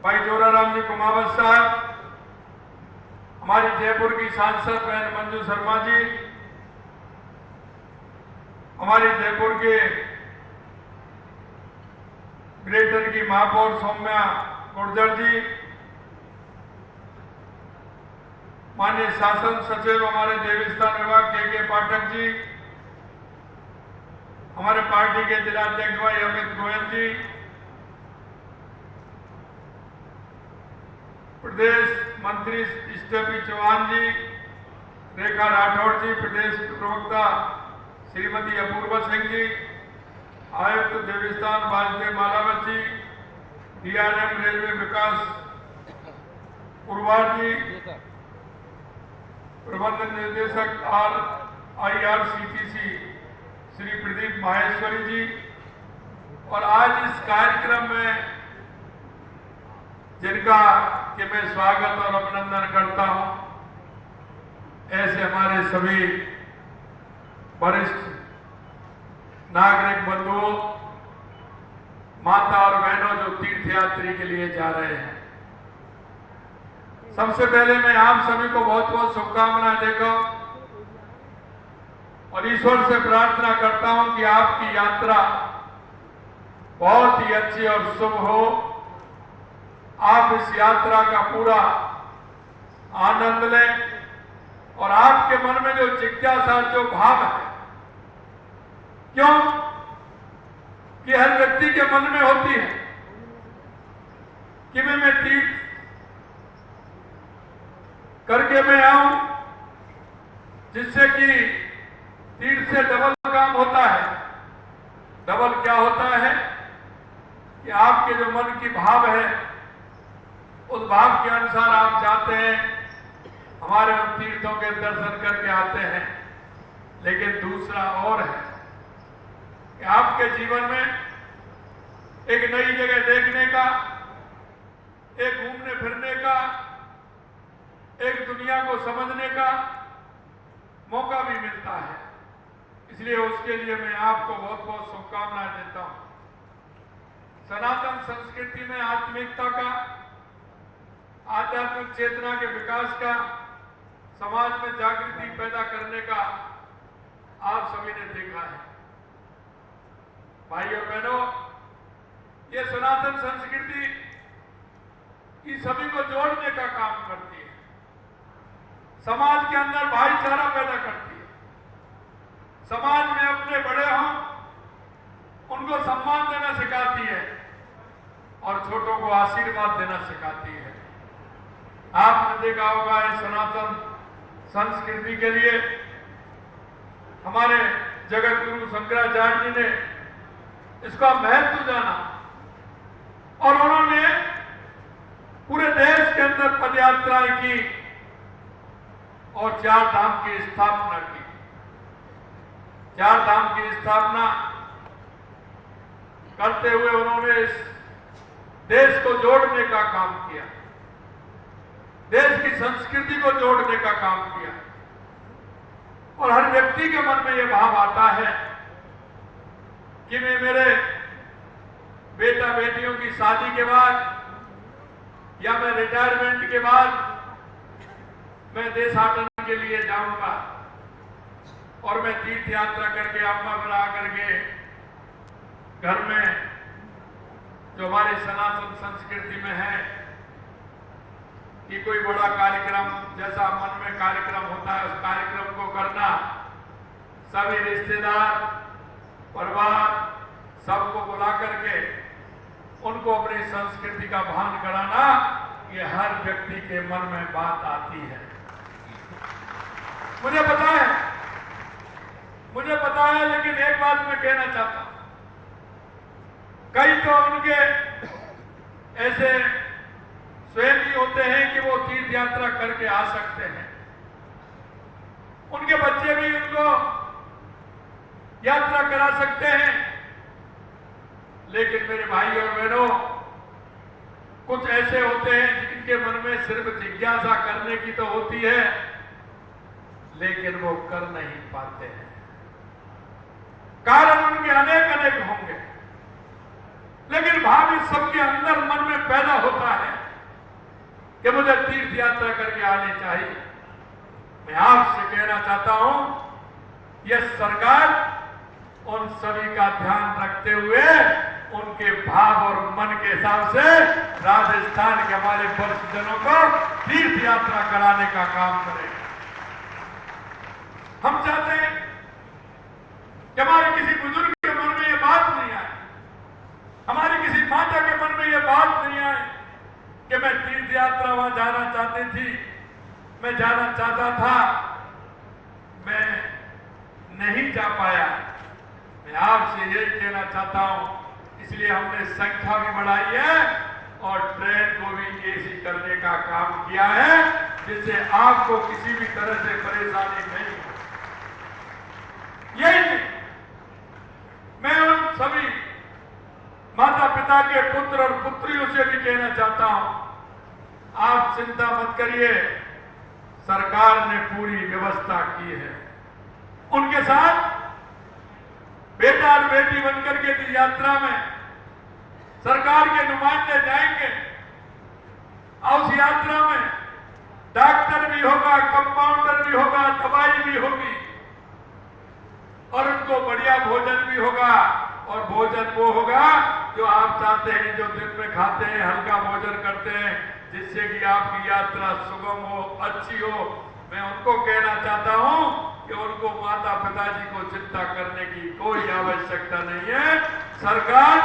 भाई जोराराम जी कुमावत साहब, हमारी जयपुर की सांसद बहन मंजू शर्मा जी, हमारी जयपुर के ग्रेटर की महापौर सौम्या गुर्जर जी, माननीय शासन सचिव हमारे देवस्थान विभाग के पाठक जी, हमारे पार्टी के जिलाध्यक्ष भाई अमित गोयल जी, प्रदेश मंत्री स्टेफी चौहान जी, रेखा राठौड़ जी, प्रदेश प्रवक्ता श्रीमती अपूर्वा सिंह जी, आयुक्त देवस्थान वासुदेव मालावत जी, डीआरएम रेलवे विकास पुरवार जी, प्रबंधन निर्देशक IRCTC श्री प्रदीप माहेश्वरी जी, और आज इस कार्यक्रम में जिनका कि मैं स्वागत और अभिनंदन करता हूं, ऐसे हमारे सभी वरिष्ठ नागरिक बंधुओं, माता और बहनों जो तीर्थयात्री के लिए जा रहे हैं, सबसे पहले मैं आप सभी को बहुत बहुत शुभकामनाएं देता हूं और ईश्वर से प्रार्थना करता हूं कि आपकी यात्रा बहुत ही अच्छी और शुभ हो। आप इस यात्रा का पूरा आनंद लें और आपके मन में जो जिज्ञासा, जो भाव है, क्यों कि हर व्यक्ति के मन में होती है कि मैं तीर्थ करके मैं आऊं, जिससे कि तीर्थ से डबल काम होता है। डबल क्या होता है कि आपके जो मन की भाव है, उस भाव के अनुसार आप जाते हैं, हमारे उन तीर्थों के दर्शन करके आते हैं। लेकिन दूसरा और है कि आपके जीवन में एक नई जगह देखने का, एक घूमने फिरने का, एक दुनिया को समझने का मौका भी मिलता है। इसलिए उसके लिए मैं आपको बहुत बहुत शुभकामनाएं देता हूं। सनातन संस्कृति में आत्मिकता का, आध्यात्मिक चेतना के विकास का, समाज में जागृति पैदा करने का आप सभी ने देखा है। भाइयों बहनों, ये सनातन संस्कृति की सभी को जोड़ने का काम करती है, समाज के अंदर भाईचारा पैदा करती है, समाज में अपने बड़े हों उनको सम्मान देना सिखाती है और छोटों को आशीर्वाद देना सिखाती है। आपने देखा होगा इस सनातन संस्कृति के लिए हमारे जगत गुरु शंकराचार्य जी ने इसका महत्व जाना और उन्होंने पूरे देश के अंदर पदयात्राएं की और 4 धाम की स्थापना की। 4 धाम की स्थापना करते हुए उन्होंने इस देश को जोड़ने का काम किया, देश की संस्कृति को जोड़ने का काम किया। और हर व्यक्ति के मन में यह भाव आता है कि मैं मेरे बेटा बेटियों की शादी के बाद या मैं रिटायरमेंट के बाद मैं देशाटन के लिए जाऊंगा और मैं तीर्थ यात्रा करके अम्मा बना करके घर में जो हमारी सनातन संस्कृति में है कि कोई बड़ा कार्यक्रम, जैसा मन में कार्यक्रम होता है, उस कार्यक्रम को करना, सभी रिश्तेदार, परिवार, सबको बुला करके उनको अपनी संस्कृति का भान कराना, ये हर व्यक्ति के मन में बात आती है। मुझे पता है, लेकिन एक बात मैं कहना चाहता हूं, कई तो उनके ऐसे स्वयं ही होते हैं कि वो तीर्थ यात्रा करके आ सकते हैं, उनके बच्चे भी उनको यात्रा करा सकते हैं। लेकिन मेरे भाई और बहनों, कुछ ऐसे होते हैं जिनके मन में सिर्फ जिज्ञासा करने की तो होती है, लेकिन वो कर नहीं पाते हैं। कारण उनके अनेक अनेक होंगे, लेकिन भाव इस सबके अंदर मन में पैदा होता है कि मुझे तीर्थ यात्रा करके आनी चाहिए। मैं आपसे कहना चाहता हूं, यह सरकार उन सभी का ध्यान रखते हुए उनके भाव और मन के हिसाब से राजस्थान के हमारे वरिष्ठजनों को तीर्थ यात्रा कराने का काम करेगा। हम चाहते हैं कि हमारे किसी बुजुर्ग के मन में यह बात नहीं आए, हमारी किसी माता के मन में यह बात नहीं आए कि मैं तीर्थ यात्रा वहां जाना चाहती थी, मैं जाना चाहता था, मैं नहीं जा पाया। मैं आपसे यही कहना चाहता हूं, इसलिए हमने संख्या भी बढ़ाई है और ट्रेन को भी एसी करने का काम किया है, जिससे आपको किसी भी तरह से परेशानी नहीं हो। यही नहीं, मैं उन सभी माता पिता के पुत्र और पुत्रियों से भी कहना चाहता हूं, आप चिंता मत करिए, सरकार ने पूरी व्यवस्था की है। उनके साथ बेटा और बेटी बनकर के इस यात्रा में सरकार के नुमाइंदे जाएंगे और उस यात्रा में डॉक्टर भी होगा, कंपाउंडर भी होगा, दवाई भी होगी और उनको बढ़िया भोजन भी होगा। और भोजन वो होगा जो आप चाहते हैं, जो दिन में खाते हैं, हल्का भोजन करते हैं, जिससे कि आपकी यात्रा सुगम हो, अच्छी हो। मैं उनको कहना चाहता हूं कि उनको माता पिताजी को चिंता करने की कोई आवश्यकता नहीं है। सरकार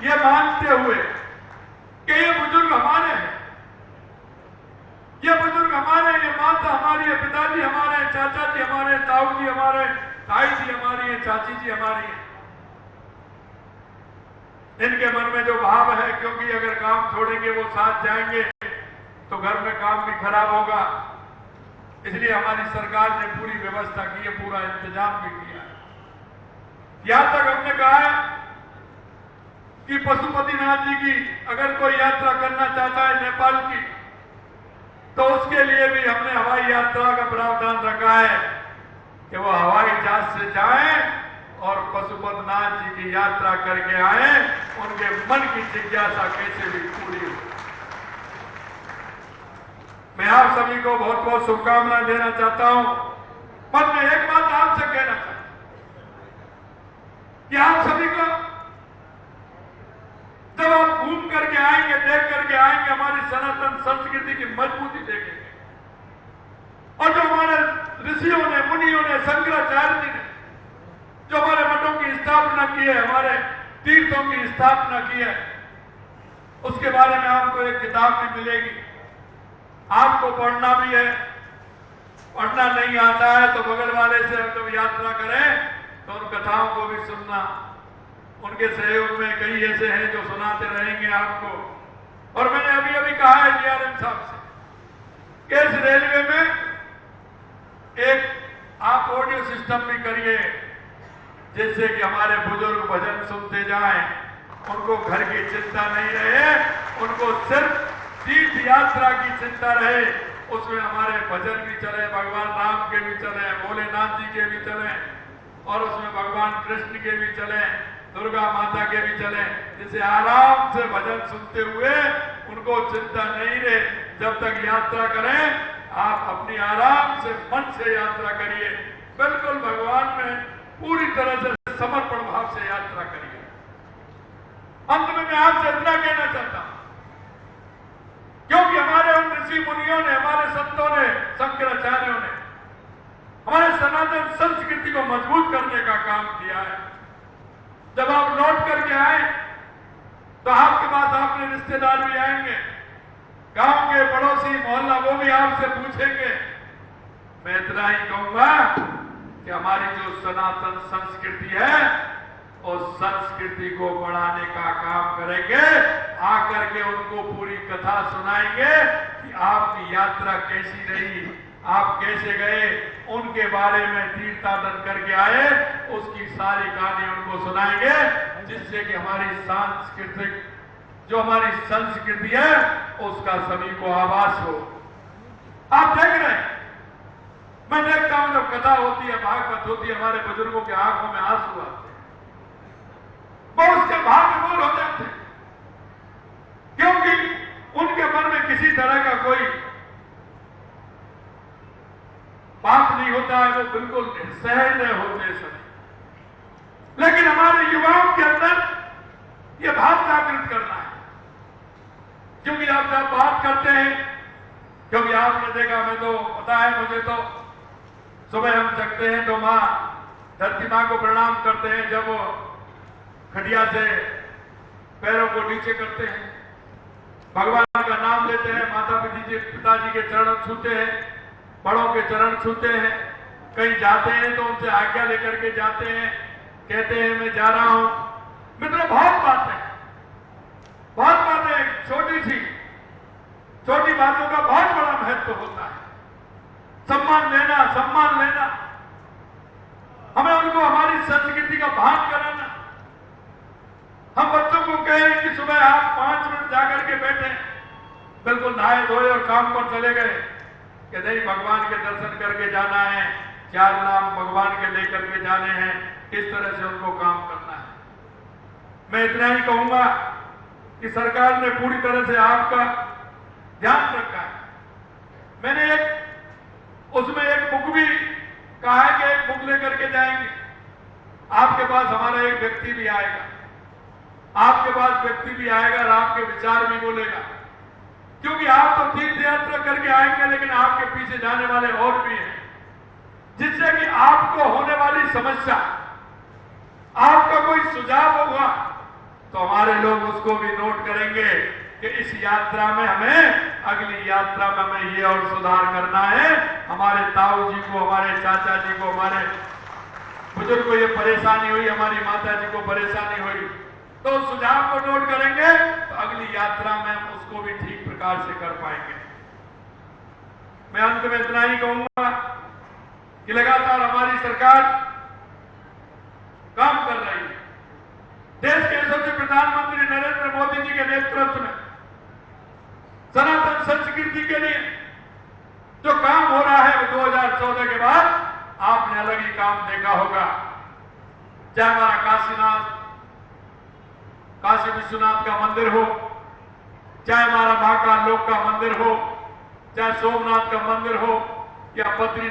ये मानते हुए कि ये बुजुर्ग हमारे हैं, ये बुजुर्ग हमारे हैं, ये माता हमारी है, पिताजी हमारे हैं, चाचा जी हमारे हैं, ताऊ जी हमारे हैं, ताई जी हमारी है, चाची जी हमारी है। इनके मन में जो भाव है, क्योंकि अगर काम छोड़ेंगे वो साथ जाएंगे तो घर में काम भी खराब होगा, इसलिए हमारी सरकार ने पूरी व्यवस्था की है, पूरा इंतजाम भी किया है। यहां तक हमने कहा है कि पशुपतिनाथ जी की अगर कोई यात्रा करना चाहता है नेपाल की, तो उसके लिए भी हमने हवाई यात्रा का प्रावधान रखा है कि वो हवाई जहाज से जाएं और पशुपतिनाथ जी की यात्रा करके आए, उनके मन की जिज्ञासा कैसे भी पूरी हो। मैं आप सभी को बहुत बहुत शुभकामनाएं देना चाहता हूं। पर मैं एक बात आपसे कहना चाहता हूं कि आप सभी को जब आप घूम करके आएंगे, देख करके आएंगे, हमारी सनातन संस्कृति की मजबूती देखेंगे और जो हमारे ऋषियों ने, मुनियों ने, शंकराचार्य जी ने जो हमारे मठों की स्थापना की है, हमारे तीर्थों की स्थापना की है, उसके बारे में आपको एक किताब भी मिलेगी। आपको पढ़ना भी है, पढ़ना नहीं आता है तो बगल वाले से जब यात्रा करें तो उन कथाओं को भी सुनना। उनके सहयोग में कई ऐसे हैं जो सुनाते रहेंगे आपको। और मैंने अभी अभी कहा है डीआरएम साहब से कि इस रेलवे में एक आप ऑडियो सिस्टम भी करिए, जिससे कि हमारे बुजुर्ग भजन सुनते जाएं, उनको घर की चिंता नहीं रहे, उनको सिर्फ तीर्थ यात्रा की चिंता रहे। उसमें हमारे भजन भी चले, भगवान राम के भी चले, भोलेनाथ जी के भी चले और उसमें भगवान कृष्ण के भी चले, दुर्गा माता के भी चले, जिसे आराम से भजन सुनते हुए उनको चिंता नहीं रहे। जब तक यात्रा करें आप अपनी आराम से मन से यात्रा करिए, बिल्कुल भगवान में पूरी तरह से समर्पण भाव से यात्रा करिए। अंत में मैं आपसे इतना कहना चाहता हूं, क्योंकि हमारे उन ऋषि मुनियों ने, हमारे संतों ने, शंकराचार्यों ने हमारे सनातन संस्कृति को मजबूत करने का काम किया है। जब आप लौट करके आए तो आपके पास अपने रिश्तेदार भी आएंगे, गांव के पड़ोसी, मोहल्ला, वो भी आपसे पूछेंगे। मैं इतना ही कहूंगा कि हमारी जो सनातन संस्कृति है उस संस्कृति को बढ़ाने का काम करेंगे। आकर के उनको पूरी कथा सुनाएंगे कि आपकी यात्रा कैसी रही, आप कैसे गए, उनके बारे में तीर्थाटन करके आए, उसकी सारी कहानी उनको सुनाएंगे, जिससे कि हमारी सांस्कृतिक जो हमारी संस्कृति है उसका सभी को आभास हो। आप देख रहे हैं, मैं देखता हूं जब कथा होती है, भागवत होती है, हमारे बुजुर्गों के आंखों में आंसू आते हैं, वो उसके भाव विभोर हो जाते हैं, क्योंकि उनके मन तरह का कोई पाप नहीं होता है, वो बिल्कुल सहज होते हैं सभी। लेकिन हमारे युवाओं के अंदर ये भाव जागृत करना है, क्योंकि आप जब बात करते हैं, क्योंकि आपने देखा, मैं तो पता है मुझे, तो सुबह हम जगते हैं तो माँ धरती माँ को प्रणाम करते हैं, जब वो खटिया से पैरों को नीचे करते हैं, भगवान का नाम लेते हैं, माता पिताजी के चरण छूते हैं, बड़ों के चरण छूते हैं, कहीं जाते हैं तो उनसे आज्ञा लेकर के जाते हैं, कहते हैं मैं जा रहा हूं। मित्रों, बहुत बातें छोटी बातों का बहुत बड़ा महत्व होता है। सम्मान लेना, हमें उनको हमारी संस्कृति का भान कराना। हम बच्चों को कहें कि सुबह आप 5 मिनट जाकर के बैठे, बिल्कुल नहाए धोए और काम पर चले गए कि नहीं, भगवान के दर्शन करके जाना है, 4 नाम भगवान के लेकर के जाने हैं, किस तरह से उनको काम करना है। मैं इतना ही कहूंगा कि सरकार ने पूरी तरह से आपका ध्यान रखा है। मैंने उसमें एक बुक भी कहा है कि एक बुक लेकर के जाएंगे, आपके पास हमारा एक व्यक्ति भी आएगा, और आपके विचार भी बोलेगा, क्योंकि आप तो तीर्थ यात्रा करके आएंगे, लेकिन आपके पीछे जाने वाले और भी हैं, जिससे कि आपको होने वाली समस्या, आपका कोई सुझाव होगा तो हमारे लोग उसको भी नोट करेंगे कि इस यात्रा में अगली यात्रा में हमें ये और सुधार करना है। हमारे ताऊ जी को, हमारे चाचा जी को, हमारे बुजुर्ग को ये परेशानी हुई, हमारी माता जी को परेशानी हुई, तो उस सुझाव को नोट करेंगे तो अगली यात्रा में हम उसको भी ठीक प्रकार से कर पाएंगे। मैं अंत में इतना ही कहूंगा कि लगातार हमारी सरकार काम कर रही है। देश के यशस्वी प्रधानमंत्री नरेंद्र मोदी जी के नेतृत्व में सनातन संस्कृति के लिए जो काम हो रहा है, वो 2014 के बाद आपने अलग ही काम देखा होगा। चाहे हमारा काशी विश्वनाथ का मंदिर हो, चाहे हमारा महाकाल लोक का मंदिर हो, चाहे सोमनाथ का मंदिर हो, या बद्रीनाथ